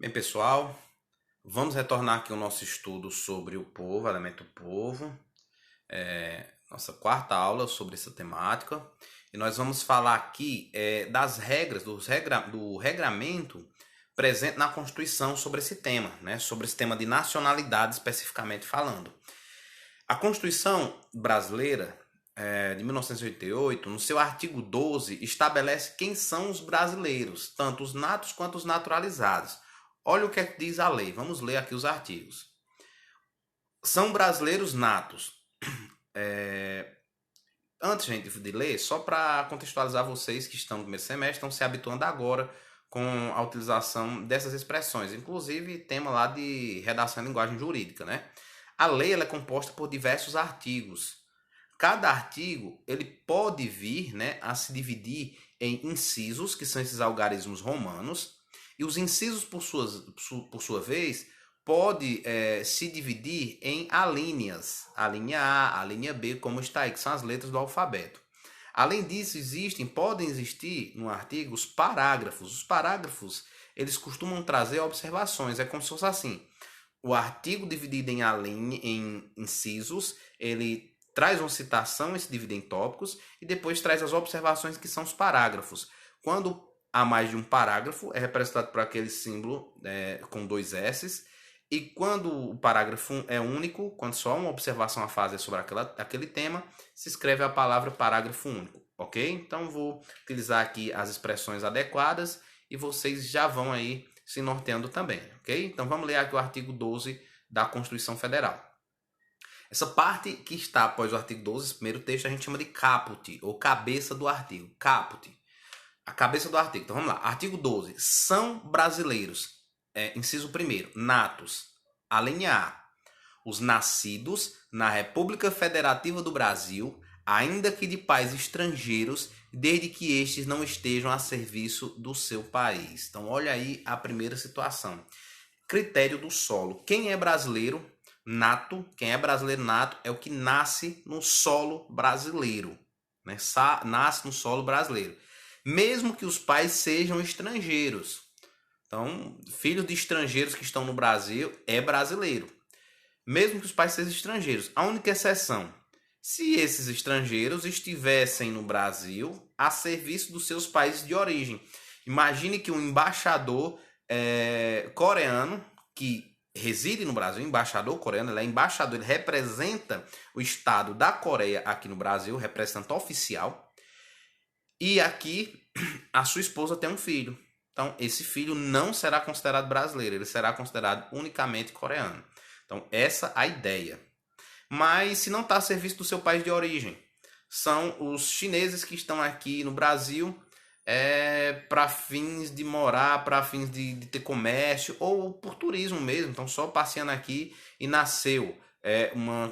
Bem, pessoal, vamos retornar aqui ao nosso estudo sobre o povo, elemento povo, nossa quarta aula sobre essa temática. E nós vamos falar aqui das regras, do regramento presente na Constituição sobre esse tema, né? Sobre esse tema de nacionalidade especificamente falando. A Constituição brasileira de 1988, no seu artigo 12, estabelece quem são os brasileiros, tanto os natos quanto os naturalizados. Olha o que é que diz a lei. Vamos ler aqui os artigos. São brasileiros natos. Antes, gente, de ler, só para contextualizar vocês que estão no primeiro semestre, estão se habituando agora com a utilização dessas expressões. Inclusive, tema lá de redação em linguagem jurídica, né? A lei ela é composta por diversos artigos. Cada artigo ele pode vir, né, a se dividir em incisos, que são esses algarismos romanos, e os incisos, por sua vez, pode se dividir em alíneas, a linha A, a linha B, como está aí, que são as letras do alfabeto. Além disso, podem existir no artigo os parágrafos. Os parágrafos, eles costumam trazer observações, é como se fosse assim. O artigo dividido em incisos, ele traz uma citação e se divide em tópicos, e depois traz as observações que são os parágrafos. Quando há mais de um parágrafo, é representado por aquele símbolo com dois S's, e quando o parágrafo é único, quando só uma observação a fazer sobre aquele tema, se escreve a palavra parágrafo único, ok? Então vou utilizar aqui as expressões adequadas e vocês já vão aí se norteando também, ok? Então vamos ler aqui o artigo 12 da Constituição Federal. Essa parte que está após o artigo 12, esse primeiro texto, a gente chama de caput, ou cabeça do artigo. Caput. A cabeça do artigo. Então vamos lá. Artigo 12. São brasileiros. Inciso 1º. Natos. A linha A. Os nascidos na República Federativa do Brasil, ainda que de pais estrangeiros, desde que estes não estejam a serviço do seu país. Então olha aí a primeira situação. Critério do solo. Quem é brasileiro nato, quem é brasileiro nato é o que nasce no solo brasileiro, né? Nasce no solo brasileiro, mesmo que os pais sejam estrangeiros. Então, filho de estrangeiros que estão no Brasil é brasileiro, mesmo que os pais sejam estrangeiros. A única exceção, se esses estrangeiros estivessem no Brasil a serviço dos seus países de origem. Imagine que um embaixador coreano que reside no Brasil, embaixador coreano, ele é embaixador, ele representa o estado da Coreia aqui no Brasil, representante oficial, e aqui a sua esposa tem um filho. Então, esse filho não será considerado brasileiro, ele será considerado unicamente coreano. Então, essa é a ideia. Mas se não está a serviço do seu país de origem, são os chineses que estão aqui no Brasil para fins de morar, para fins de ter comércio ou por turismo mesmo. Então, só passeando aqui e nasceu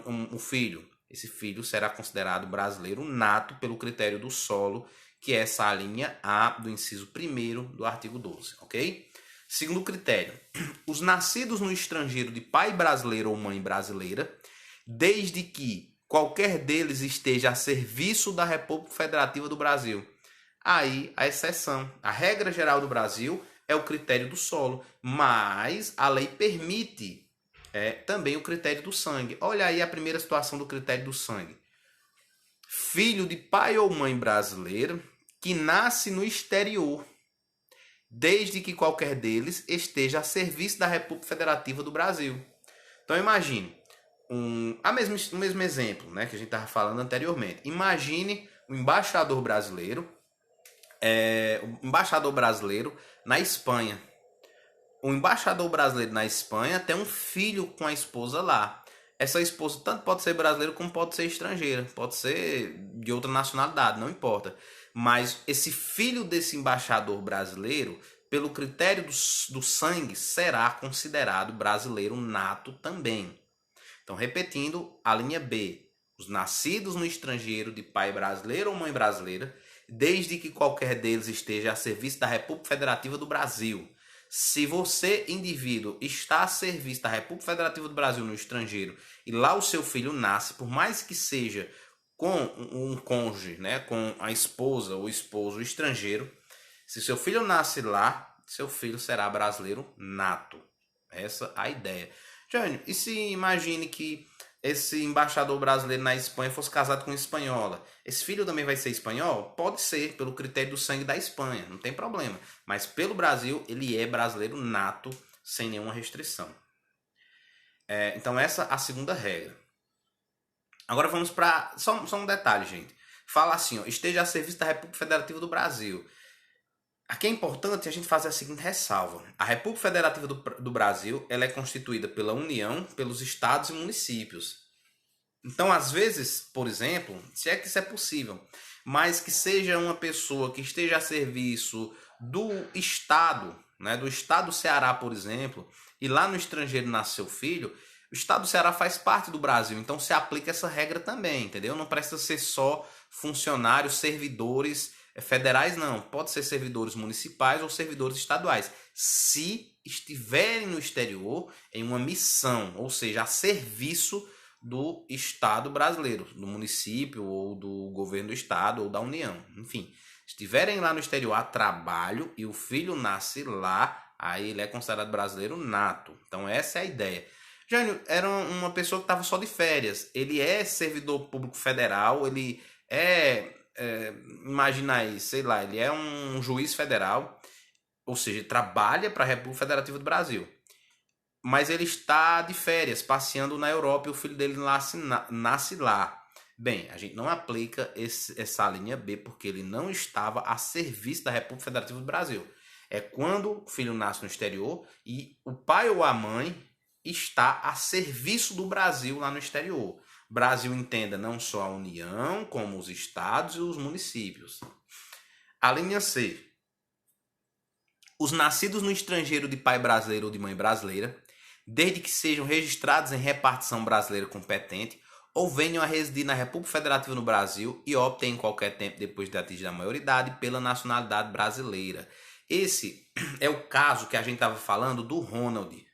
um filho. Esse filho será considerado brasileiro nato pelo critério do solo, que é essa linha A do inciso 1º do artigo 12, ok? Segundo critério, os nascidos no estrangeiro de pai brasileiro ou mãe brasileira, desde que qualquer deles esteja a serviço da República Federativa do Brasil. Aí a exceção. A regra geral do Brasil é o critério do solo, mas a lei permite também o critério do sangue. Olha aí a primeira situação do critério do sangue. Filho de pai ou mãe brasileiro que nasce no exterior, desde que qualquer deles esteja a serviço da República Federativa do Brasil. Então imagine, o mesmo exemplo, né, que a gente estava falando anteriormente. Imagine um embaixador brasileiro na Espanha. O embaixador brasileiro na Espanha tem um filho com a esposa lá. Essa esposa tanto pode ser brasileira como pode ser estrangeira. Pode ser de outra nacionalidade, não importa. Mas esse filho desse embaixador brasileiro, pelo critério do sangue, será considerado brasileiro nato também. Então, repetindo, a linha B. Os nascidos no estrangeiro de pai brasileiro ou mãe brasileira, desde que qualquer deles esteja a serviço da República Federativa do Brasil. Se você, indivíduo, está a serviço da República Federativa do Brasil no estrangeiro e lá o seu filho nasce, por mais que seja com um cônjuge, né, com a esposa ou esposo estrangeiro, se seu filho nasce lá, seu filho será brasileiro nato. Essa a ideia. Jânio, e se imagine que esse embaixador brasileiro na Espanha fosse casado com uma espanhola? Esse filho também vai ser espanhol? Pode ser, pelo critério do sangue da Espanha, não tem problema. Mas pelo Brasil, ele é brasileiro nato, sem nenhuma restrição. Então essa é a segunda regra. Agora vamos para... Só um detalhe, gente. Fala assim, ó, esteja a serviço da República Federativa do Brasil. Aqui é importante a gente fazer a seguinte ressalva. A República Federativa do Brasil, ela é constituída pela União, pelos estados e municípios. Então, às vezes, por exemplo, se é que isso é possível, mas que seja uma pessoa que esteja a serviço do estado, né, do estado do Ceará, por exemplo, e lá no estrangeiro nasceu filho, o estado do Ceará faz parte do Brasil, então se aplica essa regra também, entendeu? Não precisa ser só funcionários, servidores federais, não. Pode ser servidores municipais ou servidores estaduais, se estiverem no exterior em uma missão, ou seja, a serviço do Estado brasileiro, do município ou do governo do Estado ou da União, enfim. Estiverem lá no exterior a trabalho e o filho nasce lá, aí ele é considerado brasileiro nato. Então essa é a ideia. Jânio era uma pessoa que estava só de férias. Ele é servidor público federal, ele imagina aí, sei lá, ele é um juiz federal, ou seja, trabalha para a República Federativa do Brasil. Mas ele está de férias, passeando na Europa e o filho dele nasce lá. Bem, a gente não aplica essa linha B porque ele não estava a serviço da República Federativa do Brasil. É quando o filho nasce no exterior e o pai ou a mãe está a serviço do Brasil lá no exterior. Brasil entenda não só a União, como os estados e os municípios. A linha C. Os nascidos no estrangeiro de pai brasileiro ou de mãe brasileira, desde que sejam registrados em repartição brasileira competente, ou venham a residir na República Federativa no Brasil e optem em qualquer tempo depois de atingir a maioridade pela nacionalidade brasileira. Esse é o caso que a gente estava falando do Ronald,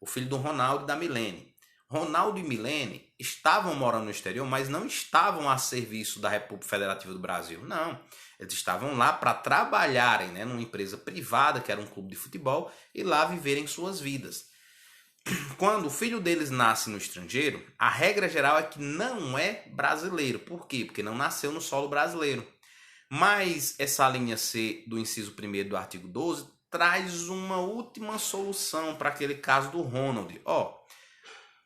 o filho do Ronaldo e da Milene. Ronaldo e Milene estavam morando no exterior, mas não estavam a serviço da República Federativa do Brasil. Não, eles estavam lá para trabalharem, né, numa empresa privada, que era um clube de futebol, e lá viverem suas vidas. Quando o filho deles nasce no estrangeiro, a regra geral é que não é brasileiro. Por quê? Porque não nasceu no solo brasileiro. Mas essa linha C do inciso 1º do artigo 12 traz uma última solução para aquele caso do Ronald.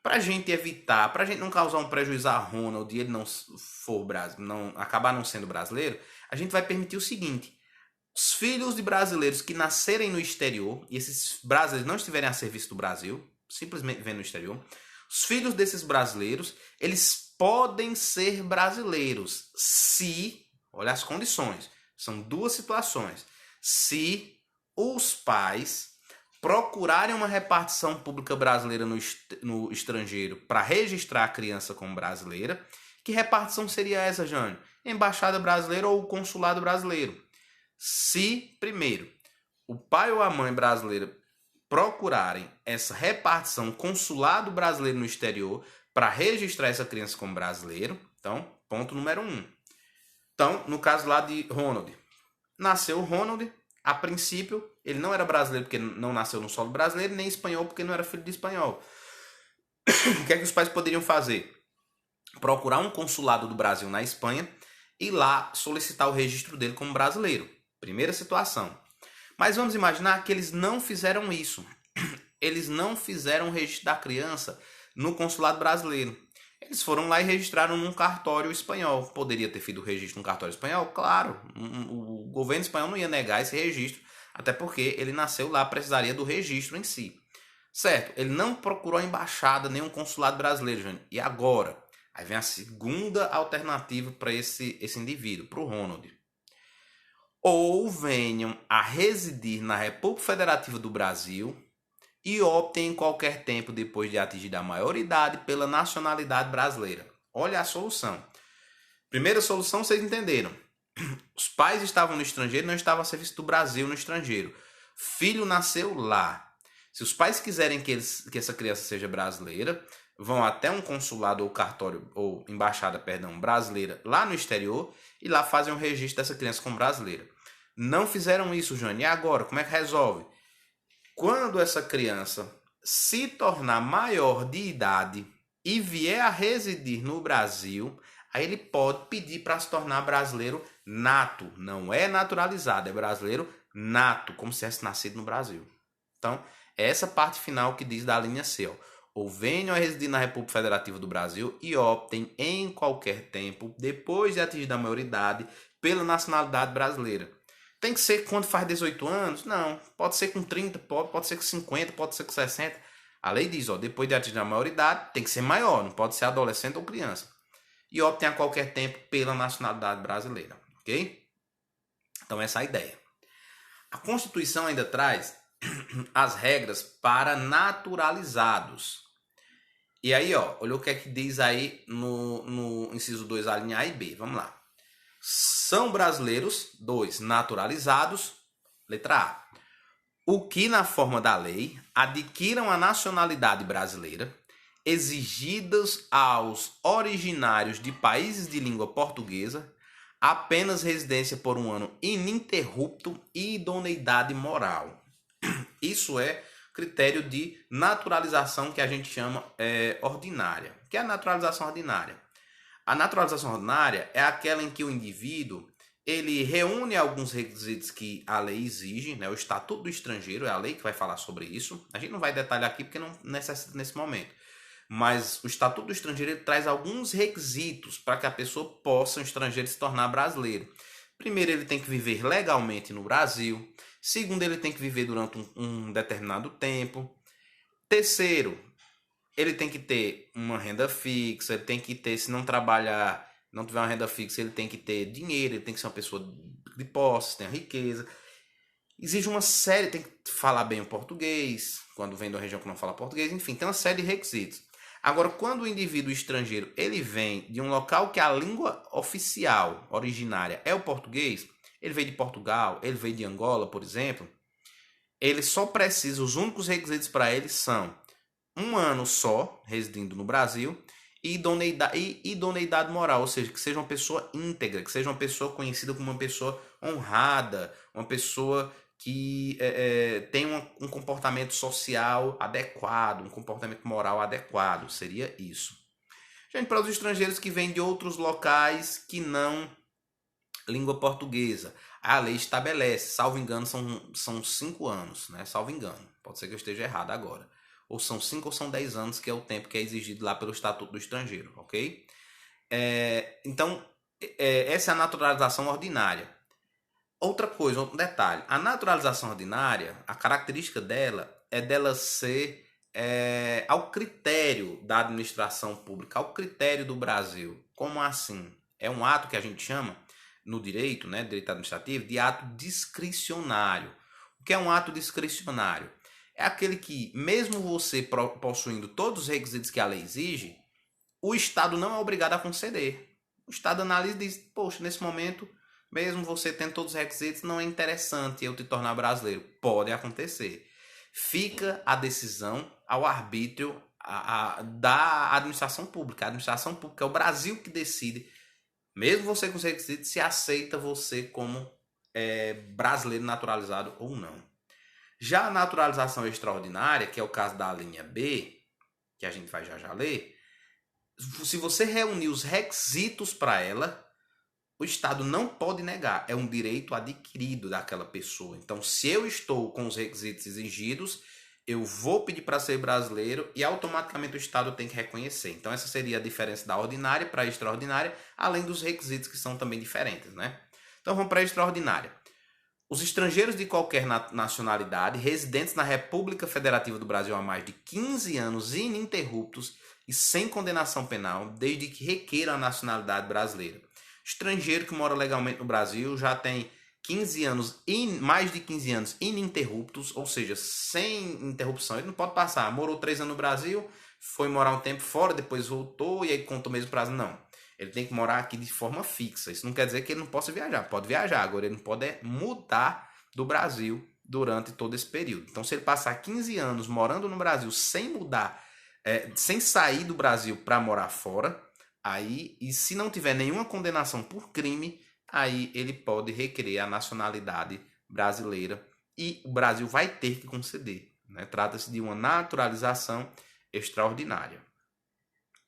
Para a gente evitar, para a gente não causar um prejuízo a Ronald e ele acabar não sendo brasileiro, a gente vai permitir o seguinte: os filhos de brasileiros que nascerem no exterior, e esses brasileiros não estiverem a serviço do Brasil, simplesmente vivendo no exterior, os filhos desses brasileiros, eles podem ser brasileiros se, olha as condições, são duas situações, se os pais procurarem uma repartição pública brasileira no estrangeiro para registrar a criança como brasileira. Que repartição seria essa, Jânio? Embaixada brasileira ou consulado brasileiro? Se, primeiro, o pai ou a mãe brasileira procurarem essa repartição consulado brasileiro no exterior para registrar essa criança como brasileiro, então, ponto número 1. Então, no caso lá de Ronald, nasceu o Ronald, a princípio, ele não era brasileiro porque não nasceu no solo brasileiro, nem espanhol porque não era filho de espanhol. O que é que os pais poderiam fazer? Procurar um consulado do Brasil na Espanha e lá solicitar o registro dele como brasileiro. Primeira situação. Mas vamos imaginar que eles não fizeram isso. Eles não fizeram o registro da criança no consulado brasileiro. Eles foram lá e registraram num cartório espanhol. Poderia ter feito o registro num cartório espanhol? Claro. O governo espanhol não ia negar esse registro, até porque ele nasceu lá, precisaria do registro em si. Certo, ele não procurou a embaixada nem um consulado brasileiro, Jânio. E agora? Aí vem a segunda alternativa para esse indivíduo, para o Ronald. Ou venham a residir na República Federativa do Brasil e optem em qualquer tempo depois de atingir a maioridade pela nacionalidade brasileira. Olha a solução. Primeira solução, vocês entenderam. Os pais estavam no estrangeiro, não estavam a serviço do Brasil no estrangeiro. Filho nasceu lá. Se os pais quiserem que essa criança seja brasileira, vão até um consulado ou cartório, ou embaixada, brasileira lá no exterior e lá fazem o registro dessa criança como brasileira. Não fizeram isso, Jane. E agora, como é que resolve? Quando essa criança se tornar maior de idade e vier a residir no Brasil, aí ele pode pedir para se tornar brasileiro nato. Não é naturalizado, é brasileiro nato, como se tivesse nascido no Brasil. Então, é essa parte final que diz da linha C. Ó. Ou venham a residir na República Federativa do Brasil e optem em qualquer tempo, depois de atingir a maioridade, pela nacionalidade brasileira. Tem que ser quando faz 18 anos? Não. Pode ser com 30, pode ser com 50, pode ser com 60. A lei diz, ó, depois de atingir a maioridade, tem que ser maior, não pode ser adolescente ou criança. E optem a qualquer tempo pela nacionalidade brasileira, ok? Então essa é a ideia. A Constituição ainda traz as regras para naturalizados. E aí, ó, olha o que é que diz aí no inciso 2, a linha A e B. Vamos lá. São brasileiros, 2, naturalizados, letra A, o que na forma da lei adquiram a nacionalidade brasileira, exigidas aos originários de países de língua portuguesa, apenas residência por um ano ininterrupto e idoneidade moral. Isso é critério de naturalização que a gente chama ordinária. O que é a naturalização ordinária? A naturalização ordinária é aquela em que o indivíduo ele reúne alguns requisitos que a lei exige, né? O Estatuto do Estrangeiro é a lei que vai falar sobre isso. A gente não vai detalhar aqui porque não necessita nesse momento. Mas o Estatuto do Estrangeiro ele traz alguns requisitos para que a pessoa possa, um estrangeiro, se tornar brasileiro. Primeiro, ele tem que viver legalmente no Brasil. Segundo, ele tem que viver durante um determinado tempo. Terceiro, ele tem que ter uma renda fixa, ele tem que ter, se não trabalhar, não tiver uma renda fixa, ele tem que ter dinheiro, ele tem que ser uma pessoa de posses, tem a riqueza. Exige uma série, tem que falar bem o português, quando vem de uma região que não fala português, enfim, tem uma série de requisitos. Agora, quando o indivíduo estrangeiro ele vem de um local que a língua oficial, originária, é o português, ele veio de Portugal, ele veio de Angola, por exemplo, ele só precisa, os únicos requisitos para ele são um ano só, residindo no Brasil, e idoneidade moral, ou seja, que seja uma pessoa íntegra, que seja uma pessoa conhecida como uma pessoa honrada, uma pessoa que tem um comportamento social adequado, um comportamento moral adequado, seria isso. Gente, para os estrangeiros que vêm de outros locais que não língua portuguesa, a lei estabelece, salvo engano, são 5 anos, né? Salvo engano, pode ser que eu esteja errado agora. Ou são 5 ou são 10 anos, que é o tempo que é exigido lá pelo Estatuto do Estrangeiro, ok? Então, essa é a naturalização ordinária. Outra coisa, outro detalhe. A naturalização ordinária, a característica dela é dela ser ao critério da administração pública, ao critério do Brasil. Como assim? É um ato que a gente chama, no direito, né, direito administrativo, de ato discricionário. O que é um ato discricionário? É aquele que, mesmo você possuindo todos os requisitos que a lei exige, o Estado não é obrigado a conceder. O Estado analisa e diz, poxa, nesse momento, mesmo você tendo todos os requisitos, não é interessante eu te tornar brasileiro. Pode acontecer. Fica a decisão ao arbítrio da administração pública. A administração pública é o Brasil que decide, mesmo você com os requisitos, se aceita você como brasileiro naturalizado ou não. Já a naturalização extraordinária, que é o caso da linha B, que a gente vai já ler, se você reunir os requisitos para ela, o Estado não pode negar. É um direito adquirido daquela pessoa. Então, se eu estou com os requisitos exigidos, eu vou pedir para ser brasileiro e automaticamente o Estado tem que reconhecer. Então, essa seria a diferença da ordinária para a extraordinária, além dos requisitos que são também diferentes, né? Então, vamos para a extraordinária. Os estrangeiros de qualquer nacionalidade, residentes na República Federativa do Brasil há mais de 15 anos ininterruptos e sem condenação penal, desde que requeiram a nacionalidade brasileira. Estrangeiro que mora legalmente no Brasil já tem 15 anos, mais de 15 anos ininterruptos, ou seja, sem interrupção. Ele não pode passar, morou 3 anos no Brasil, foi morar um tempo fora, depois voltou e aí contou o mesmo prazo. Não. Ele tem que morar aqui de forma fixa. Isso não quer dizer que ele não possa viajar. Pode viajar. Agora, ele não pode mudar do Brasil durante todo esse período. Então, se ele passar 15 anos morando no Brasil sem mudar, sem sair do Brasil para morar fora, aí, e se não tiver nenhuma condenação por crime, aí ele pode requerer a nacionalidade brasileira e o Brasil vai ter que conceder, né? Trata-se de uma naturalização extraordinária.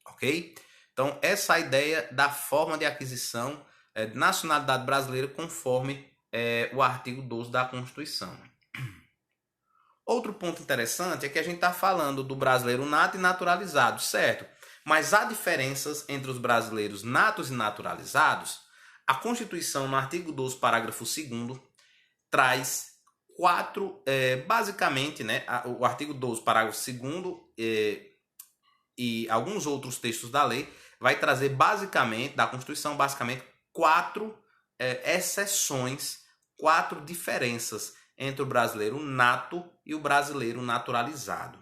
Ok? Então, essa é a ideia da forma de aquisição de nacionalidade brasileira conforme o artigo 12 da Constituição. Outro ponto interessante é que a gente está falando do brasileiro nato e naturalizado, certo? Mas há diferenças entre os brasileiros natos e naturalizados. A Constituição, no artigo 12, parágrafo 2º, traz basicamente, né, o artigo 12, parágrafo 2º e alguns outros textos da lei, vai trazer basicamente, da Constituição, basicamente, 4 exceções, 4 diferenças entre o brasileiro nato e o brasileiro naturalizado.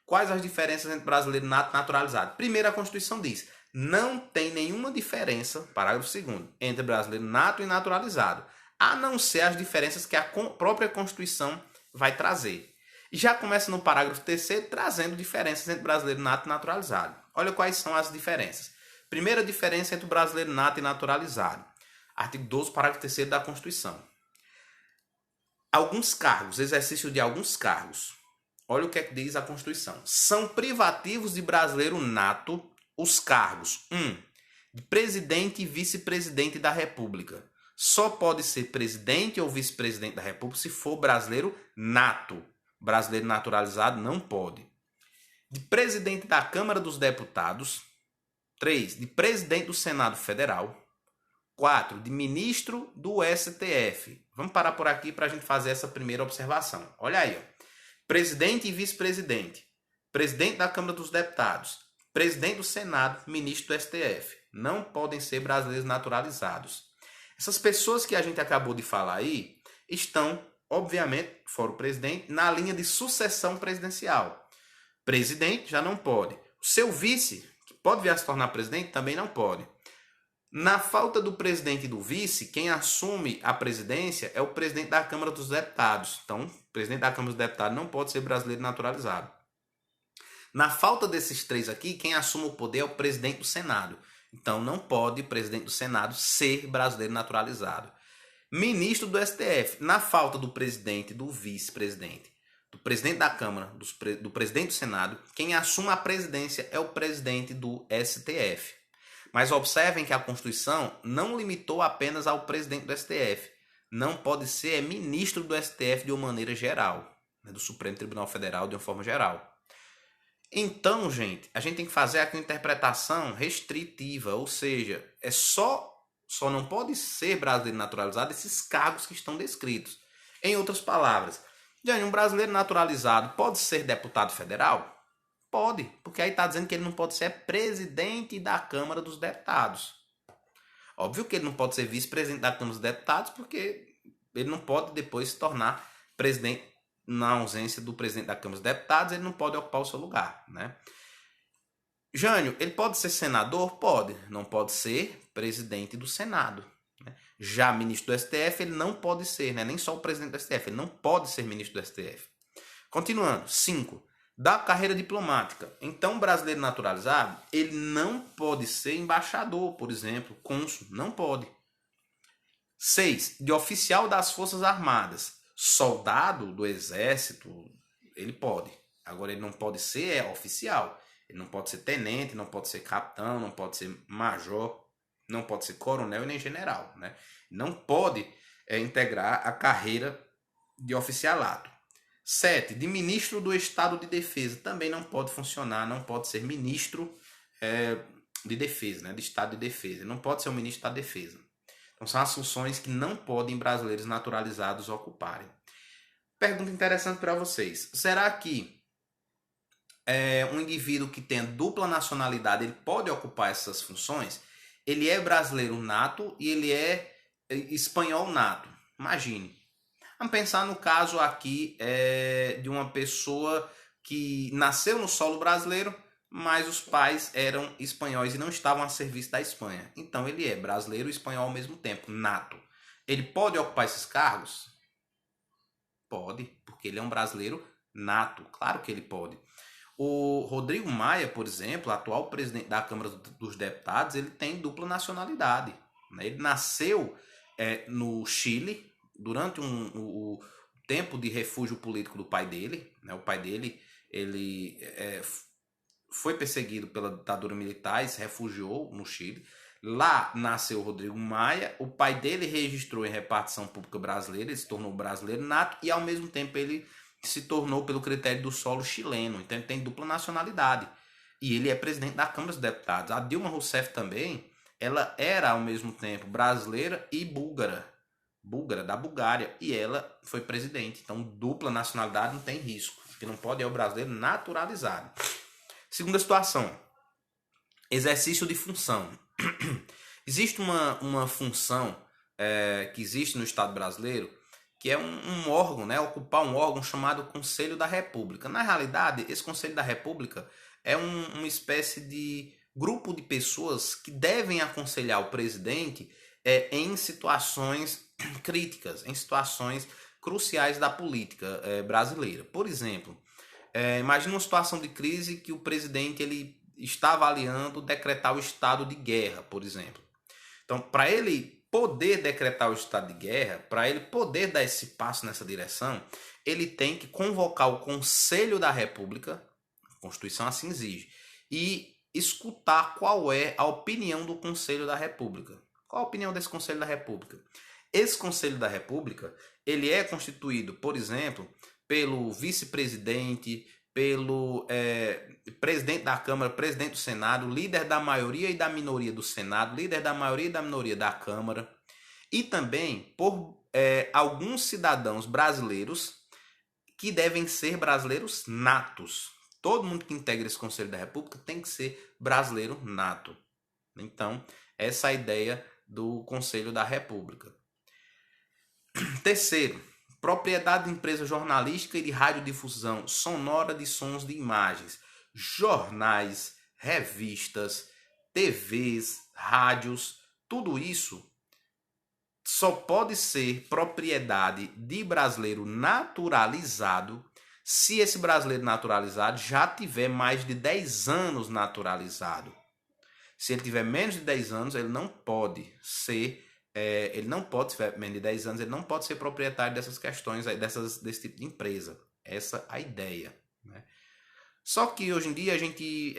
Quais as diferenças entre brasileiro nato e naturalizado? Primeiro, a Constituição diz: não tem nenhuma diferença, parágrafo 2º, entre brasileiro nato e naturalizado, a não ser as diferenças que a própria Constituição vai trazer. E já começa no parágrafo 3º, trazendo diferenças entre brasileiro nato e naturalizado. Olha quais são as diferenças. Primeira diferença entre o brasileiro nato e naturalizado. Artigo 12, parágrafo 3º da Constituição. Alguns cargos, exercício de alguns cargos. Olha o que é que diz a Constituição. São privativos de brasileiro nato os cargos 1. De presidente e vice-presidente da República. Só pode ser presidente ou vice-presidente da República se for brasileiro nato. Brasileiro naturalizado não pode. De presidente da Câmara dos Deputados. 3. De presidente do Senado Federal. 4. De ministro do STF. Vamos parar por aqui para a gente fazer essa primeira observação. Olha aí, ó. Presidente e vice-presidente. Presidente da Câmara dos Deputados. Presidente do Senado, ministro do STF. Não podem ser brasileiros naturalizados. Essas pessoas que a gente acabou de falar aí estão, obviamente, fora o presidente, na linha de sucessão presidencial. Presidente já não pode. O seu vice, que pode vir a se tornar presidente, também não pode. Na falta do presidente e do vice, quem assume a presidência é o presidente da Câmara dos Deputados. Então, o presidente da Câmara dos Deputados não pode ser brasileiro naturalizado. Na falta desses 3 aqui, quem assume o poder é o presidente do Senado. Então, não pode o presidente do Senado ser brasileiro naturalizado. Ministro do STF. Na falta do presidente e do vice-presidente, do presidente da Câmara, do presidente do Senado, quem assume a presidência é o presidente do STF. Mas observem que a Constituição não limitou apenas ao presidente do STF. Não pode ser ministro do STF de uma maneira geral, né, do Supremo Tribunal Federal de uma forma geral. Então, gente, a gente tem que fazer aqui uma interpretação restritiva, ou seja, só não pode ser brasileiro naturalizado esses cargos que estão descritos. Em outras palavras, um brasileiro naturalizado pode ser deputado federal? Pode, porque aí está dizendo que ele não pode ser presidente da Câmara dos Deputados. Óbvio que ele não pode ser vice-presidente da Câmara dos Deputados, porque ele não pode depois se tornar presidente na ausência do presidente da Câmara dos Deputados, ele não pode ocupar o seu lugar, né? Jânio, ele pode ser senador? Pode. Não pode ser presidente do Senado, né? Já ministro do STF, ele não pode ser, né? Nem só o presidente do STF, ele não pode ser ministro do STF. Continuando, 5. Da carreira diplomática. Então, o brasileiro naturalizado, ele não pode ser embaixador, por exemplo, cônsul, não pode. 6. De oficial das Forças Armadas. Soldado do Exército, ele pode. Agora, ele não pode ser oficial. Ele não pode ser tenente, não pode ser capitão, não pode ser major, não pode ser coronel e nem general, né? Não pode integrar a carreira de oficialato. 7. De ministro do Estado de Defesa. Também não pode funcionar, não pode ser ministro de defesa, né? De Estado de Defesa. Não pode ser o ministro da Defesa. Então são as funções que não podem brasileiros naturalizados ocuparem. Pergunta interessante para vocês. Será que um indivíduo que tem dupla nacionalidade, ele pode ocupar essas funções? Ele é brasileiro nato e ele é espanhol nato. Imagine. Vamos pensar no caso aqui de uma pessoa que nasceu no solo brasileiro, mas os pais eram espanhóis e não estavam a serviço da Espanha. Então ele é brasileiro e espanhol ao mesmo tempo, nato. Ele pode ocupar esses cargos? Pode, porque ele é um brasileiro nato. Claro que ele pode. O Rodrigo Maia, por exemplo, atual presidente da Câmara dos Deputados, ele tem dupla nacionalidade. Né? Ele nasceu no Chile durante o tempo de refúgio político do pai dele. Né? O pai dele ele foi perseguido pela ditadura militar e se refugiou no Chile. Lá nasceu Rodrigo Maia, o pai dele registrou em repartição pública brasileira, ele se tornou brasileiro nato e ao mesmo tempo ele se tornou pelo critério do solo chileno, então ele tem dupla nacionalidade. E ele é presidente da Câmara dos Deputados. A Dilma Rousseff também, ela era ao mesmo tempo brasileira e búlgara da Bulgária, e ela foi presidente. Então dupla nacionalidade não tem risco, o que não pode é o brasileiro naturalizado. Segunda situação, exercício de função. Existe uma função que existe no Estado brasileiro, que é um órgão, né, ocupar um órgão chamado Conselho da República. Na realidade, esse Conselho da República é uma espécie de grupo de pessoas que devem aconselhar o presidente em situações críticas, em situações cruciais da política brasileira. Por exemplo, imagine uma situação de crise que o presidente ele está avaliando decretar o estado de guerra, por exemplo. Então, para ele poder decretar o estado de guerra, para ele poder dar esse passo nessa direção, ele tem que convocar o Conselho da República, a Constituição assim exige, e escutar qual é a opinião do Conselho da República. Qual a opinião desse Conselho da República? Esse Conselho da República, ele é constituído, por exemplo, pelo vice-presidente, pelo presidente da Câmara, presidente do Senado, líder da maioria e da minoria do Senado, líder da maioria e da minoria da Câmara, e também por alguns cidadãos brasileiros que devem ser brasileiros natos. Todo mundo que integra esse Conselho da República tem que ser brasileiro nato. Então, essa é a ideia do Conselho da República. Terceiro, propriedade de empresa jornalística e de radiodifusão sonora de sons de imagens, jornais, revistas, TVs, rádios, tudo isso só pode ser propriedade de brasileiro naturalizado se esse brasileiro naturalizado já tiver mais de 10 anos naturalizado. Se ele tiver menos de 10 anos, ele não pode ser se tiver menos de 10 anos, ele não pode ser proprietário dessas questões, desse tipo de empresa. Essa é a ideia. Né? Só que hoje em dia a gente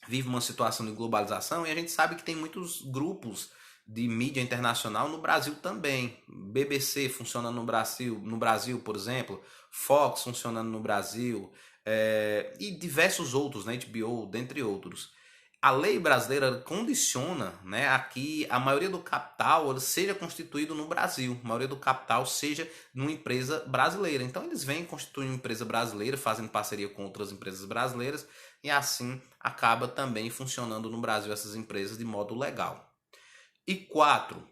vive uma situação de globalização e a gente sabe que tem muitos grupos de mídia internacional no Brasil também. BBC funcionando no Brasil, por exemplo, Fox funcionando no Brasil, e diversos outros, né, HBO, dentre outros. A lei brasileira condiciona, né, a que a maioria do capital seja constituído no Brasil, a maioria do capital seja numa empresa brasileira. Então eles vêm constituindo uma empresa brasileira, fazendo parceria com outras empresas brasileiras, e assim acaba também funcionando no Brasil essas empresas de modo legal. E 4,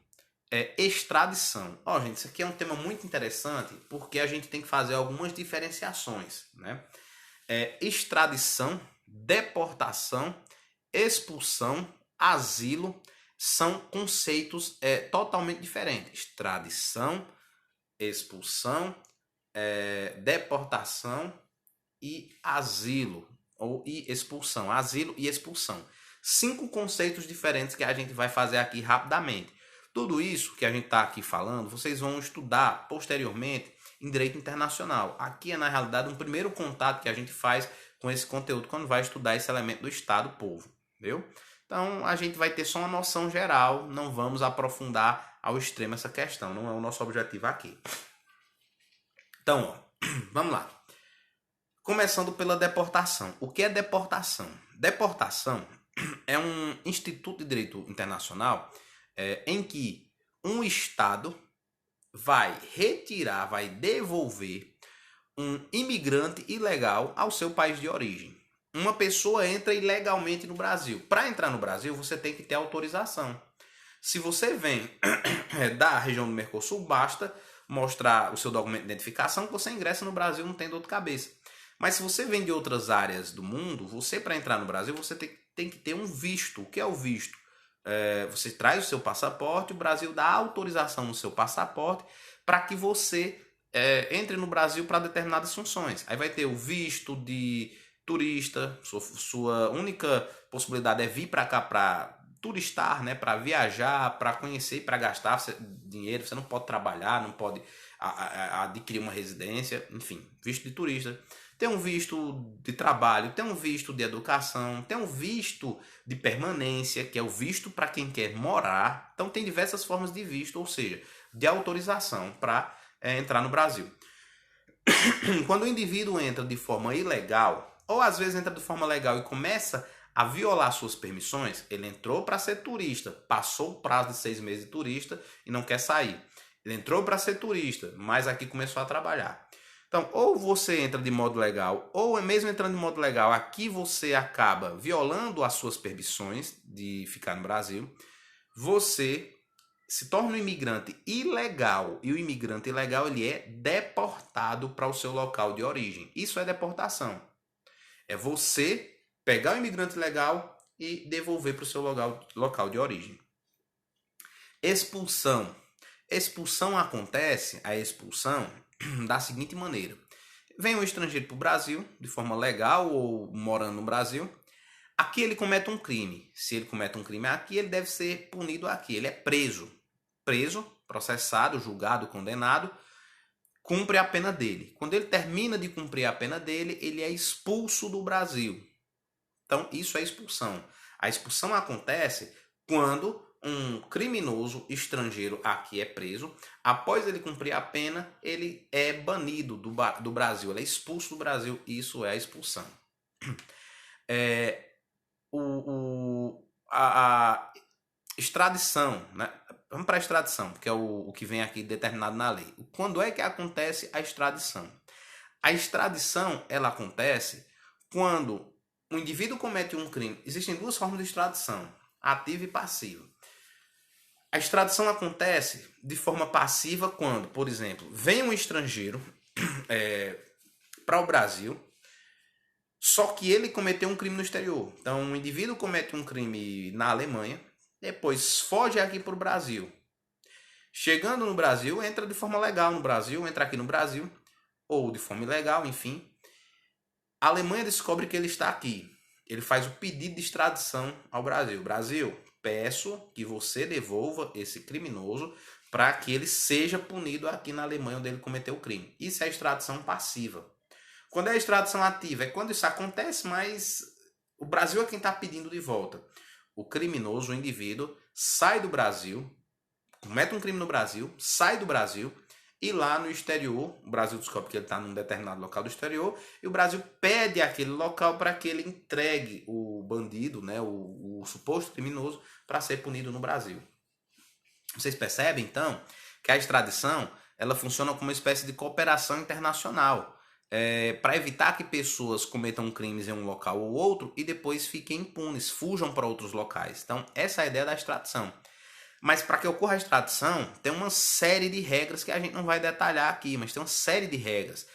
extradição. Gente, isso aqui é um tema muito interessante, porque a gente tem que fazer algumas diferenciações. Né? Extradição, deportação, expulsão, asilo, são conceitos totalmente diferentes. Extradição, expulsão, deportação e asilo, e expulsão. Asilo e expulsão. 5 conceitos diferentes que a gente vai fazer aqui rapidamente. Tudo isso que a gente está aqui falando, vocês vão estudar posteriormente em Direito Internacional. Aqui é, na realidade, um primeiro contato que a gente faz com esse conteúdo quando vai estudar esse elemento do Estado-Povo. Entendeu? Então, a gente vai ter só uma noção geral, não vamos aprofundar ao extremo essa questão, não é o nosso objetivo aqui. Então, vamos lá. Começando pela deportação. O que é deportação? Deportação é um instituto de direito internacional em que um Estado vai retirar, vai devolver um imigrante ilegal ao seu país de origem. Uma pessoa entra ilegalmente no Brasil. Para entrar no Brasil, você tem que ter autorização. Se você vem da região do Mercosul, basta mostrar o seu documento de identificação que você ingressa no Brasil, não tem dor de cabeça. Mas se você vem de outras áreas do mundo, você para entrar no Brasil, você tem que ter um visto. O que é o visto? Você traz o seu passaporte, o Brasil dá autorização no seu passaporte para que você entre no Brasil para determinadas funções. Aí vai ter o visto de turista, sua única possibilidade é vir para cá para turistar, né? Para viajar, para conhecer, para gastar dinheiro. Você não pode trabalhar, não pode adquirir uma residência, enfim, visto de turista. Tem um visto de trabalho, tem um visto de educação, tem um visto de permanência, que é o visto para quem quer morar. Então tem diversas formas de visto, ou seja, de autorização para entrar no Brasil. Quando o indivíduo entra de forma ilegal, ou às vezes entra de forma legal e começa a violar suas permissões, ele entrou para ser turista, passou o prazo de 6 meses de turista e não quer sair. Ele entrou para ser turista, mas aqui começou a trabalhar. Então, ou você entra de modo legal, ou mesmo entrando de modo legal, aqui você acaba violando as suas permissões de ficar no Brasil, você se torna um imigrante ilegal, e o imigrante ilegal ele é deportado para o seu local de origem. Isso é deportação. É você pegar o imigrante legal e devolver para o seu local de origem. Expulsão. Expulsão acontece, a expulsão, da seguinte maneira. Vem um estrangeiro para o Brasil, de forma legal ou morando no Brasil. Aqui ele comete um crime. Se ele comete um crime aqui, ele deve ser punido aqui. Ele é preso. Preso, processado, julgado, condenado, cumpre a pena dele. Quando ele termina de cumprir a pena dele, ele é expulso do Brasil. Então, isso é expulsão. A expulsão acontece quando um criminoso estrangeiro aqui é preso. Após ele cumprir a pena, ele é banido do Brasil. Ele é expulso do Brasil. Isso é a expulsão. A extradição, né? Vamos para a extradição, porque é o que vem aqui determinado na lei. Quando é que acontece a extradição? A extradição, ela acontece quando o indivíduo comete um crime. Existem duas formas de extradição, ativa e passiva. A extradição acontece de forma passiva quando, por exemplo, vem um estrangeiro para o Brasil, só que ele cometeu um crime no exterior. Então, um indivíduo comete um crime na Alemanha, depois foge aqui para o Brasil. Chegando no Brasil, entra de forma legal no Brasil, entra aqui no Brasil, ou de forma ilegal, enfim. A Alemanha descobre que ele está aqui. Ele faz o pedido de extradição ao Brasil. Brasil, peço que você devolva esse criminoso para que ele seja punido aqui na Alemanha onde ele cometeu o crime. Isso é a extradição passiva. Quando é a extradição ativa, é quando isso acontece, mas o Brasil é quem está pedindo de volta. O criminoso, o indivíduo, sai do Brasil, comete um crime no Brasil, sai do Brasil e lá no exterior, o Brasil descobre que ele está num determinado local do exterior e o Brasil pede aquele local para que ele entregue o bandido, né, o suposto criminoso, para ser punido no Brasil. Vocês percebem, então, que a extradição ela funciona como uma espécie de cooperação internacional. Para evitar que pessoas cometam crimes em um local ou outro e depois fiquem impunes, fujam para outros locais. Então, essa é a ideia da extradição. Mas para que ocorra a extradição, tem uma série de regras que a gente não vai detalhar aqui, mas tem uma série de regras.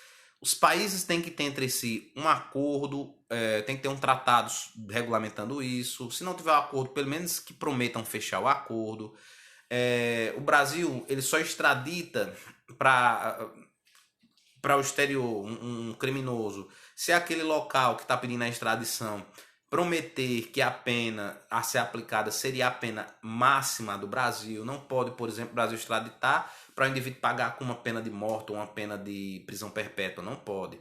Os países têm que ter entre si um acordo, tem que ter um tratado regulamentando isso. Se não tiver um acordo, pelo menos que prometam fechar o acordo. O Brasil ele só extradita para o exterior um criminoso se aquele local que está pedindo a extradição prometer que a pena a ser aplicada seria a pena máxima do Brasil. Não pode, por exemplo, o Brasil extraditar para o indivíduo pagar com uma pena de morte ou uma pena de prisão perpétua. Não pode.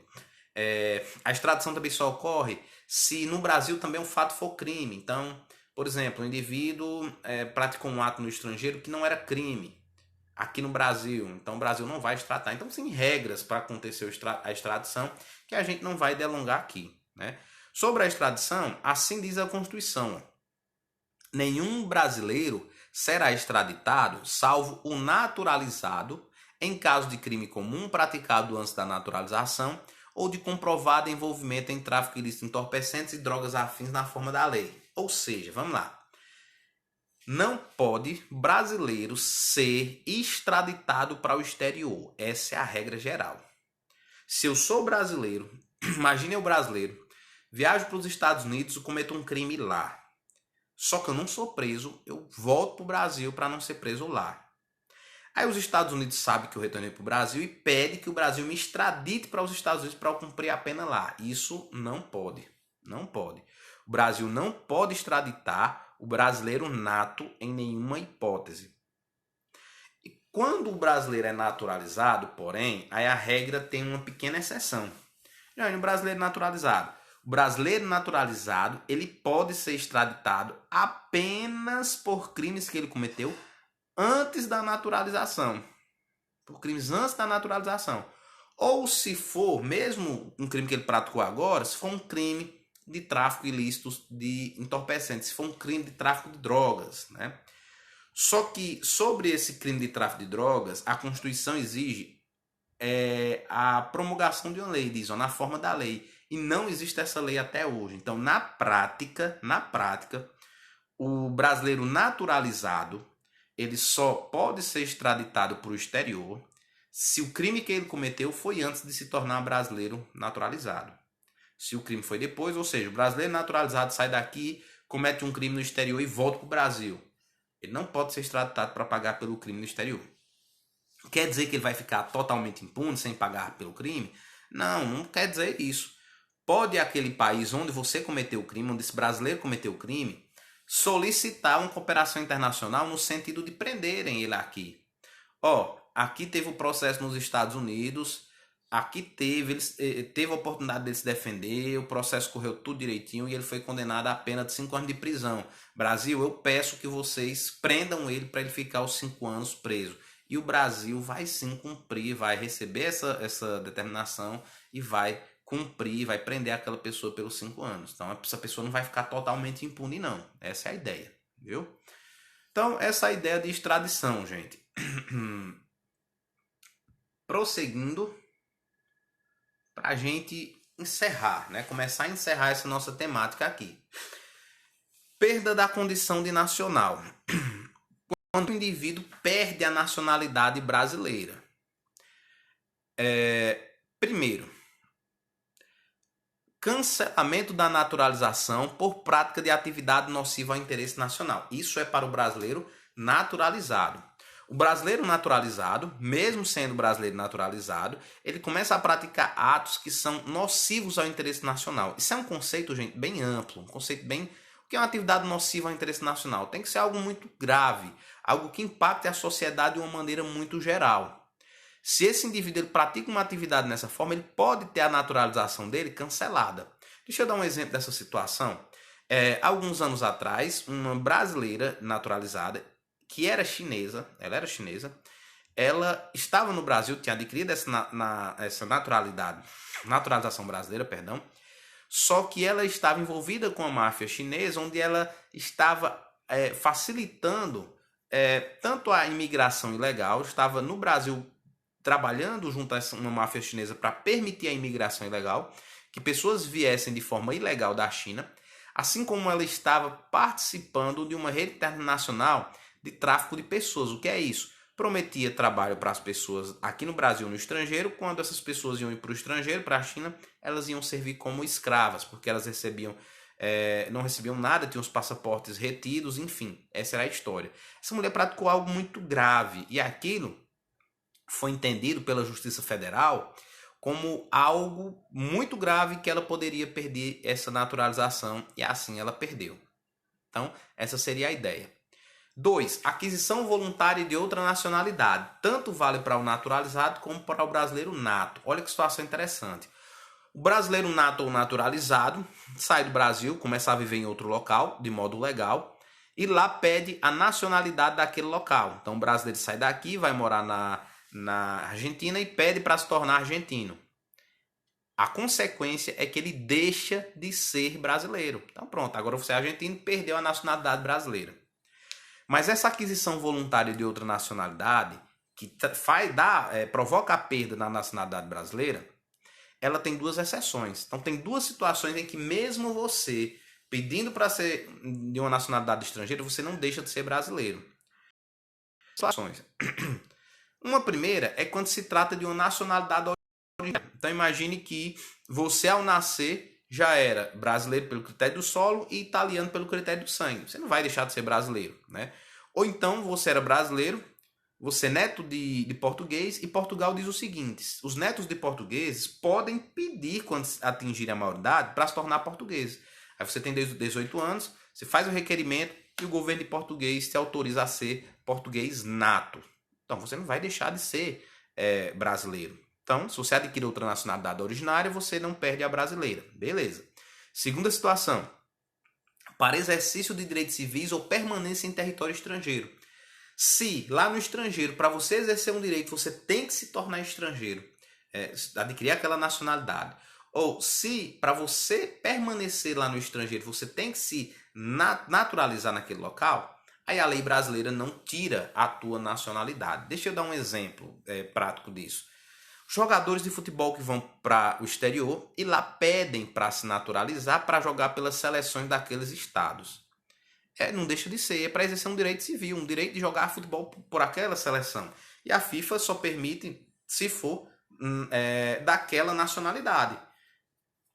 A extradição também só ocorre se no Brasil também um fato for crime. Então, por exemplo, o indivíduo praticou um ato no estrangeiro que não era crime aqui no Brasil. Então, o Brasil não vai extraditar. Então, tem regras para acontecer a extradição que a gente não vai delongar aqui, né? Sobre a extradição, assim diz a Constituição: nenhum brasileiro será extraditado, salvo o naturalizado, em caso de crime comum praticado antes da naturalização ou de comprovado envolvimento em tráfico ilícito de entorpecentes e drogas afins na forma da lei. Ou seja, vamos lá. Não pode brasileiro ser extraditado para o exterior. Essa é a regra geral. Se eu sou brasileiro, imagine eu brasileiro, viajo para os Estados Unidos e cometo um crime lá. Só que eu não sou preso, eu volto para o Brasil para não ser preso lá. Aí os Estados Unidos sabem que eu retornei para o Brasil e pede que o Brasil me extradite para os Estados Unidos para eu cumprir a pena lá. Isso não pode. Não pode. O Brasil não pode extraditar o brasileiro nato em nenhuma hipótese. E quando o brasileiro é naturalizado, porém, aí a regra tem uma pequena exceção. Já no brasileiro naturalizado, o brasileiro naturalizado, ele pode ser extraditado apenas por crimes que ele cometeu antes da naturalização. Por crimes antes da naturalização. Ou se for, mesmo um crime que ele praticou agora, se for um crime de tráfico ilícito de entorpecentes, se for um crime de tráfico de drogas, né? Só que sobre esse crime de tráfico de drogas, a Constituição exige a promulgação de uma lei, diz, ó, na forma da lei. E não existe essa lei até hoje. Então, na prática, o brasileiro naturalizado, ele só pode ser extraditado para o exterior se o crime que ele cometeu foi antes de se tornar brasileiro naturalizado. Se o crime foi depois, ou seja, o brasileiro naturalizado sai daqui, comete um crime no exterior e volta para o Brasil. Ele não pode ser extraditado para pagar pelo crime no exterior. Quer dizer que ele vai ficar totalmente impune, sem pagar pelo crime? Não, não quer dizer isso. Pode aquele país onde você cometeu o crime, onde esse brasileiro cometeu o crime, solicitar uma cooperação internacional no sentido de prenderem ele aqui. Ó, aqui teve o processo nos Estados Unidos, aqui teve a oportunidade de ele se defender, o processo correu tudo direitinho e ele foi condenado a pena de 5 anos de prisão. Brasil, eu peço que vocês prendam ele para ele ficar os 5 anos preso. E o Brasil vai sim cumprir, vai receber essa determinação e vai cumprir, vai prender aquela pessoa pelos 5 anos. Então, essa pessoa não vai ficar totalmente impune, não. Essa é a ideia, viu? Então, essa é a ideia de extradição, gente. Prosseguindo, para a gente encerrar, né? Começar a encerrar essa nossa temática aqui. Perda da condição de nacional. Quando o indivíduo perde a nacionalidade brasileira. Primeiro, cancelamento da naturalização por prática de atividade nociva ao interesse nacional. Isso é para o brasileiro naturalizado. O brasileiro naturalizado, mesmo sendo brasileiro naturalizado, ele começa a praticar atos que são nocivos ao interesse nacional. Isso é um conceito, gente, bem amplo, um conceito bem... O que é uma atividade nociva ao interesse nacional? Tem que ser algo muito grave, algo que impacte a sociedade de uma maneira muito geral. Se esse indivíduo ele pratica uma atividade dessa forma, ele pode ter a naturalização dele cancelada. Deixa eu dar um exemplo dessa situação. Alguns anos atrás, uma brasileira naturalizada, que era chinesa, ela estava no Brasil, tinha adquirido essa naturalização brasileira, perdão, só que ela estava envolvida com a máfia chinesa, onde ela estava facilitando tanto a imigração ilegal, estava no Brasil trabalhando junto a uma máfia chinesa para permitir a imigração ilegal, que pessoas viessem de forma ilegal da China, assim como ela estava participando de uma rede internacional de tráfico de pessoas. O que é isso? Prometia trabalho para as pessoas aqui no Brasil e no estrangeiro. Quando essas pessoas iam ir para o estrangeiro, para a China, elas iam servir como escravas, porque elas não recebiam nada, tinham os passaportes retidos, enfim, essa era a história. Essa mulher praticou algo muito grave e aquilo foi entendido pela Justiça Federal como algo muito grave, que ela poderia perder essa naturalização, e assim ela perdeu. Então, essa seria a ideia. 2. Aquisição voluntária de outra nacionalidade. Tanto vale para o naturalizado como para o brasileiro nato. Olha que situação interessante. O brasileiro nato ou naturalizado sai do Brasil, começa a viver em outro local, de modo legal, e lá pede a nacionalidade daquele local. Então, o brasileiro sai daqui, vai morar na Argentina e pede para se tornar argentino. A consequência é que ele deixa de ser brasileiro. Então, pronto, agora você é argentino e perdeu a nacionalidade brasileira. Mas essa aquisição voluntária de outra nacionalidade, que provoca a perda da nacionalidade brasileira, ela tem 2 exceções. Então, tem 2 situações em que mesmo você pedindo para ser de uma nacionalidade estrangeira, você não deixa de ser brasileiro. Situações. Uma primeira é quando se trata de uma nacionalidade originária. Então, imagine que você, ao nascer, já era brasileiro pelo critério do solo e italiano pelo critério do sangue. Você não vai deixar de ser brasileiro, né? Ou então você era brasileiro, você é neto de português, e Portugal diz o seguinte: os netos de portugueses podem pedir, quando atingirem a maioridade, para se tornar portugueses. Aí você tem 18 anos, você faz o requerimento, e o governo de português te autoriza a ser português nato. Então você não vai deixar de ser brasileiro. Então, se você adquirir outra nacionalidade originária, você não perde a brasileira. Beleza. Segunda situação. Para exercício de direitos civis ou permanência em território estrangeiro. Se lá no estrangeiro, para você exercer um direito, você tem que se tornar estrangeiro, adquirir aquela nacionalidade. Ou se para você permanecer lá no estrangeiro, você tem que se naturalizar naquele local, aí a lei brasileira não tira a tua nacionalidade. Deixa eu dar um exemplo prático disso. Jogadores de futebol que vão para o exterior e lá pedem para se naturalizar para jogar pelas seleções daqueles estados. Não deixa de ser, para exercer um direito civil, um direito de jogar futebol por aquela seleção. E a FIFA só permite se for daquela nacionalidade.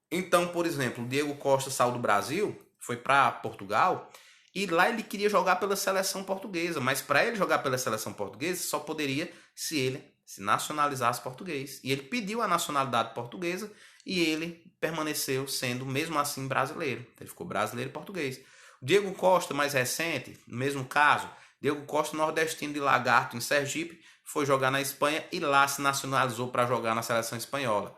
Então, por exemplo, o Diego Costa saiu do Brasil, foi para Portugal, e lá ele queria jogar pela seleção portuguesa, mas para ele jogar pela seleção portuguesa só poderia se ele se nacionalizasse português. E ele pediu a nacionalidade portuguesa e ele permaneceu sendo, mesmo assim, brasileiro. Ele ficou brasileiro e português. Diego Costa, mais recente, no mesmo caso, Diego Costa, nordestino de Lagarto, em Sergipe, foi jogar na Espanha e lá se nacionalizou para jogar na seleção espanhola.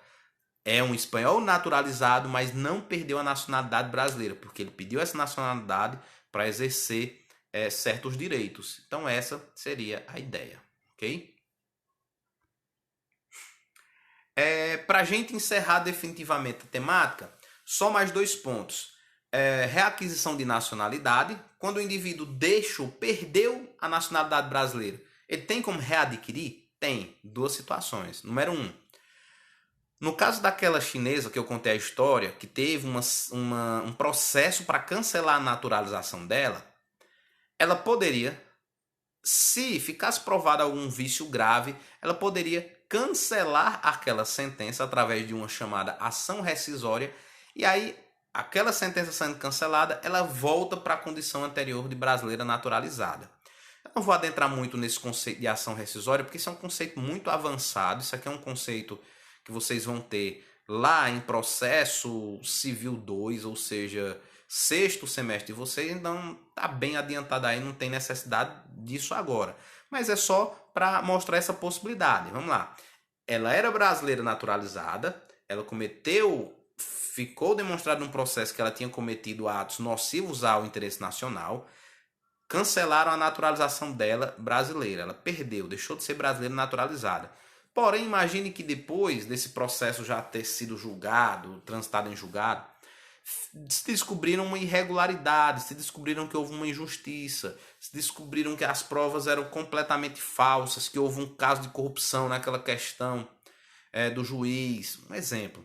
É um espanhol naturalizado, mas não perdeu a nacionalidade brasileira, porque ele pediu essa nacionalidade para exercer certos direitos. Então essa seria a ideia, ok? Para a gente encerrar definitivamente a temática, só mais 2 pontos. Reaquisição de nacionalidade. Quando o indivíduo perdeu a nacionalidade brasileira, ele tem como readquirir? Tem. 2 situações. Número 1. No caso daquela chinesa que eu contei a história, que teve um processo para cancelar a naturalização dela, ela poderia, se ficasse provado algum vício grave, ela poderia cancelar aquela sentença através de uma chamada ação rescisória, e aí aquela sentença sendo cancelada, ela volta para a condição anterior de brasileira naturalizada. Eu não vou adentrar muito nesse conceito de ação rescisória, porque isso é um conceito muito avançado, isso aqui é um conceito que vocês vão ter lá em processo civil 2, ou seja, 6º semestre de vocês, então está bem adiantado aí, não tem necessidade disso agora. Mas é só para mostrar essa possibilidade. Vamos lá. Ela era brasileira naturalizada, ela ficou demonstrado num processo que ela tinha cometido atos nocivos ao interesse nacional, cancelaram a naturalização dela brasileira. Ela perdeu, deixou de ser brasileira naturalizada. Porém, imagine que depois desse processo já ter sido julgado, transitado em julgado, se descobriram uma irregularidade, se descobriram que houve uma injustiça, se descobriram que as provas eram completamente falsas, que houve um caso de corrupção naquela questão do juiz, um exemplo.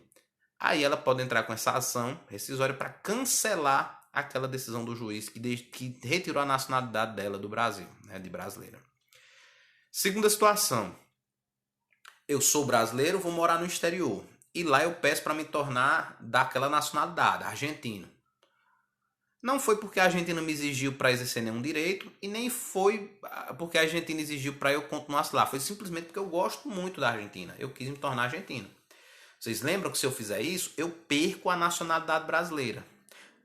Aí ela pode entrar com essa ação rescisória para cancelar aquela decisão do juiz que retirou a nacionalidade dela do Brasil, de brasileira. Segunda situação. Eu sou brasileiro, vou morar no exterior. E lá eu peço para me tornar daquela nacionalidade, argentino. Não foi porque a Argentina me exigiu para exercer nenhum direito e nem foi porque a Argentina exigiu para eu continuar lá. Foi simplesmente porque eu gosto muito da Argentina. Eu quis me tornar argentino. Vocês lembram que se eu fizer isso, eu perco a nacionalidade brasileira.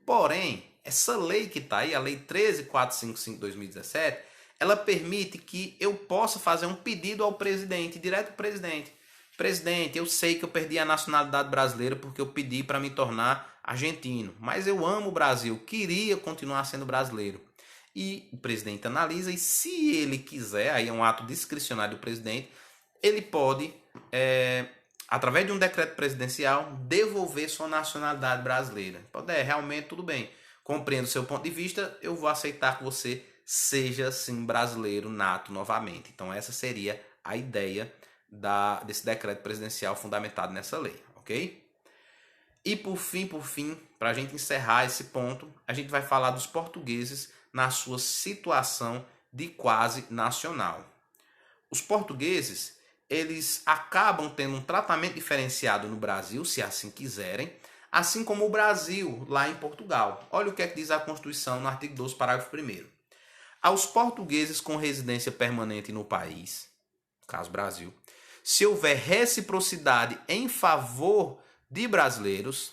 Porém, essa lei que está aí, a Lei 13.455/2017, ela permite que eu possa fazer um pedido ao presidente, direto ao presidente. Presidente, eu sei que eu perdi a nacionalidade brasileira porque eu pedi para me tornar argentino, mas eu amo o Brasil, queria continuar sendo brasileiro. E o presidente analisa e se ele quiser, aí é um ato discricionário do presidente, ele pode, através de um decreto presidencial, devolver sua nacionalidade brasileira. Pode, realmente tudo bem, compreendo o seu ponto de vista, eu vou aceitar que você seja sim brasileiro nato novamente. Então essa seria a ideia desse decreto presidencial fundamentado nessa lei, ok? E por fim, para a gente encerrar esse ponto, a gente vai falar dos portugueses na sua situação de quase nacional. Os portugueses, eles acabam tendo um tratamento diferenciado no Brasil, se assim quiserem, assim como o Brasil lá em Portugal. Olha o que é que diz a Constituição no artigo 12, parágrafo 1º. Aos portugueses com residência permanente no país, no caso Brasil, se houver reciprocidade em favor de brasileiros,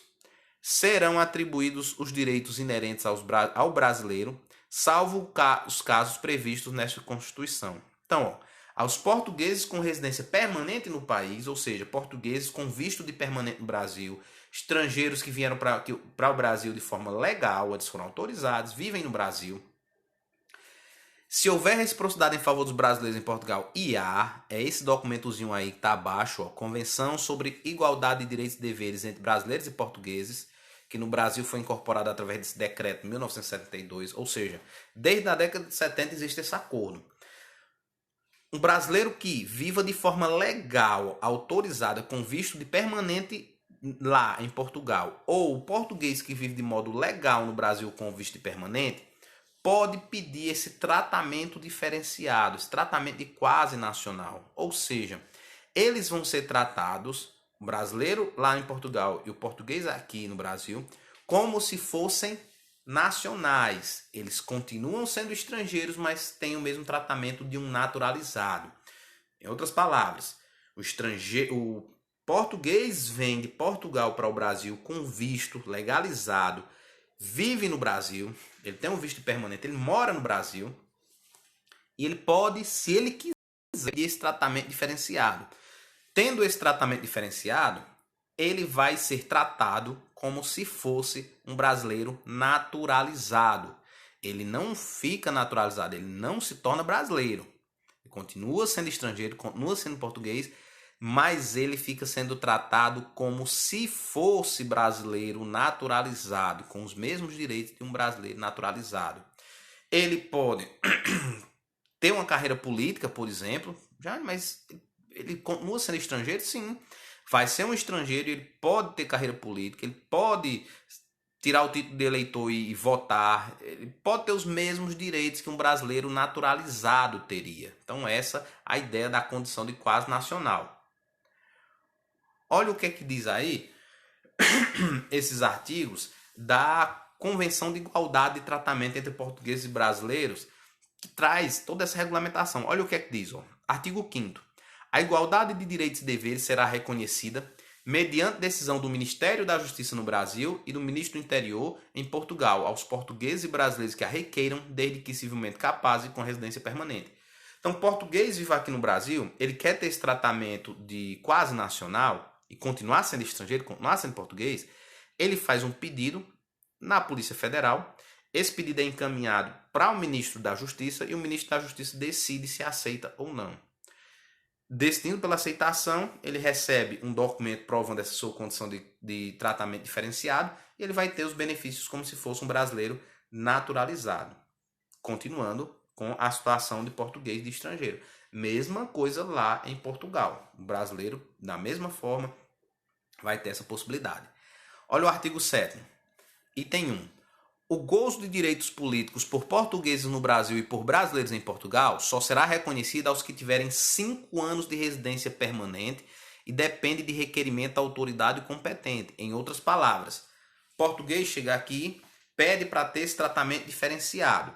serão atribuídos os direitos inerentes ao brasileiro, salvo os casos previstos nesta Constituição. Então, aos portugueses com residência permanente no país, ou seja, portugueses com visto de permanente no Brasil, estrangeiros que vieram para o Brasil de forma legal, eles foram autorizados, vivem no Brasil. Se houver reciprocidade em favor dos brasileiros em Portugal, e há, é esse documentozinho aí que está abaixo, ó, Convenção sobre Igualdade de Direitos e Deveres entre Brasileiros e Portugueses, que no Brasil foi incorporado através desse decreto de 1972, ou seja, desde a década de 70 existe esse acordo. Um brasileiro que viva de forma legal, autorizada, com visto de permanente lá em Portugal, ou o português que vive de modo legal no Brasil com visto de permanente, pode pedir esse tratamento diferenciado, esse tratamento de quase nacional. Ou seja, eles vão ser tratados, o brasileiro lá em Portugal e o português aqui no Brasil, como se fossem nacionais. Eles continuam sendo estrangeiros, mas têm o mesmo tratamento de um naturalizado. Em outras palavras, o português vem de Portugal para o Brasil com visto legalizado, vive no Brasil, ele tem um visto permanente, ele mora no Brasil e ele pode, se ele quiser, esse tratamento diferenciado. Tendo esse tratamento diferenciado, ele vai ser tratado como se fosse um brasileiro naturalizado. Ele não fica naturalizado, ele não se torna brasileiro. Ele continua sendo estrangeiro, continua sendo português, mas ele fica sendo tratado como se fosse brasileiro naturalizado, com os mesmos direitos de um brasileiro naturalizado. Ele pode ter uma carreira política, por exemplo, mas ele continua sendo estrangeiro? Sim. Vai ser um estrangeiro, ele pode ter carreira política, ele pode tirar o título de eleitor e votar, ele pode ter os mesmos direitos que um brasileiro naturalizado teria. Então essa é a ideia da condição de quase nacional. Olha o que é que diz aí esses artigos da Convenção de Igualdade de Tratamento entre Portugueses e Brasileiros, que traz toda essa regulamentação. Olha o que é que diz, ó. Artigo 5º. A igualdade de direitos e deveres será reconhecida mediante decisão do Ministério da Justiça no Brasil e do Ministro do Interior em Portugal, aos portugueses e brasileiros que a requeiram, desde que civilmente capazes e com residência permanente. Então, português vive aqui no Brasil, ele quer ter esse tratamento de quase nacional e continuar sendo estrangeiro, continuar sendo português, ele faz um pedido na Polícia Federal, esse pedido é encaminhado para o Ministro da Justiça e o Ministro da Justiça decide se aceita ou não. Decidindo pela aceitação, ele recebe um documento provando essa sua condição de tratamento diferenciado e ele vai ter os benefícios como se fosse um brasileiro naturalizado, continuando com a situação de português de estrangeiro. Mesma coisa lá em Portugal. O brasileiro, da mesma forma, vai ter essa possibilidade. Olha o artigo 7º. Item 1. O gozo de direitos políticos por portugueses no Brasil e por brasileiros em Portugal só será reconhecido aos que tiverem 5 anos de residência permanente e depende de requerimento da autoridade competente. Em outras palavras, português chega aqui, pede para ter esse tratamento diferenciado.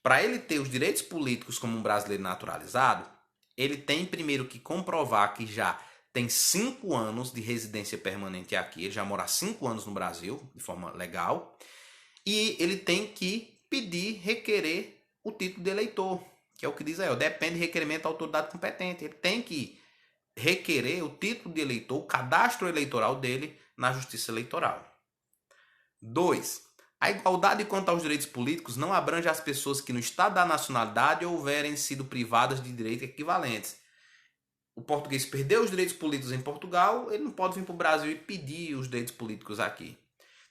Para ele ter os direitos políticos como um brasileiro naturalizado, ele tem primeiro que comprovar que já tem 5 anos de residência permanente aqui, ele já mora há 5 anos no Brasil, de forma legal, e ele tem que requerer o título de eleitor, que é o que diz aí, depende de requerimento da autoridade competente. Ele tem que requerer o título de eleitor, o cadastro eleitoral dele na Justiça Eleitoral. 2. A igualdade quanto aos direitos políticos não abrange as pessoas que no estado da nacionalidade houverem sido privadas de direitos equivalentes. O português perdeu os direitos políticos em Portugal, ele não pode vir para o Brasil e pedir os direitos políticos aqui.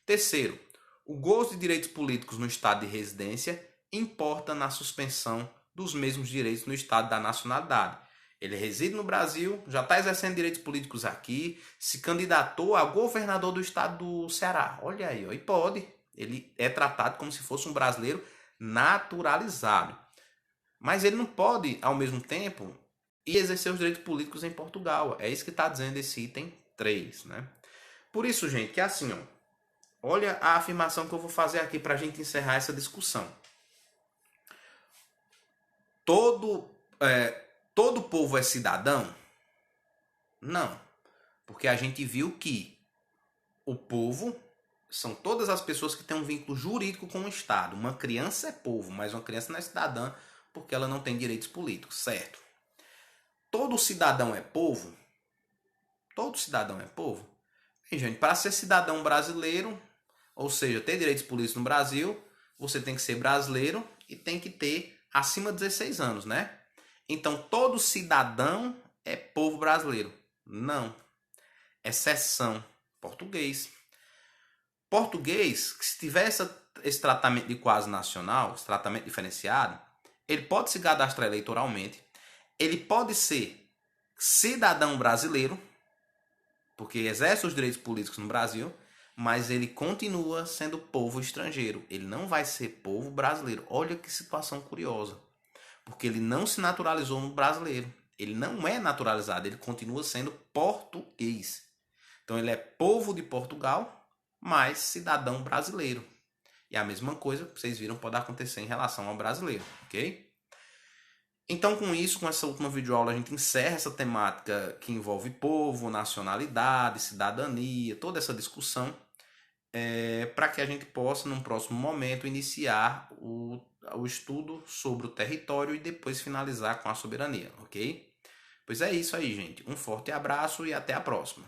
Terceiro, o gozo de direitos políticos no estado de residência importa na suspensão dos mesmos direitos no estado da nacionalidade. Ele reside no Brasil, já está exercendo direitos políticos aqui, se candidatou a governador do estado do Ceará. Olha aí, e pode. Ele é tratado como se fosse um brasileiro naturalizado. Mas ele não pode, ao mesmo tempo, ir exercer os direitos políticos em Portugal. É isso que está dizendo esse item 3. Né? Por isso, gente, que é assim, ó. Olha a afirmação que eu vou fazer aqui para a gente encerrar essa discussão. Todo povo é cidadão? Não. Porque a gente viu que o povo são todas as pessoas que têm um vínculo jurídico com o Estado. Uma criança é povo, mas uma criança não é cidadã porque ela não tem direitos políticos, certo? Todo cidadão é povo? Todo cidadão é povo? Bem, gente, para ser cidadão brasileiro, ou seja, ter direitos políticos no Brasil, você tem que ser brasileiro e tem que ter acima de 16 anos, né? Então, todo cidadão é povo brasileiro. Não. Exceção, português. Português, que se tiver esse tratamento de quase nacional, esse tratamento diferenciado, ele pode se cadastrar eleitoralmente, ele pode ser cidadão brasileiro, porque exerce os direitos políticos no Brasil, mas ele continua sendo povo estrangeiro. Ele não vai ser povo brasileiro. Olha que situação curiosa. Porque ele não se naturalizou no brasileiro. Ele não é naturalizado, ele continua sendo português. Então ele é povo de Portugal, mas cidadão brasileiro. E a mesma coisa, vocês viram, pode acontecer em relação ao brasileiro, ok? Então, com isso, com essa última videoaula, a gente encerra essa temática que envolve povo, nacionalidade, cidadania, toda essa discussão, para que a gente possa, num próximo momento, iniciar o estudo sobre o território e depois finalizar com a soberania, ok? Pois é isso aí, gente. Um forte abraço e até a próxima.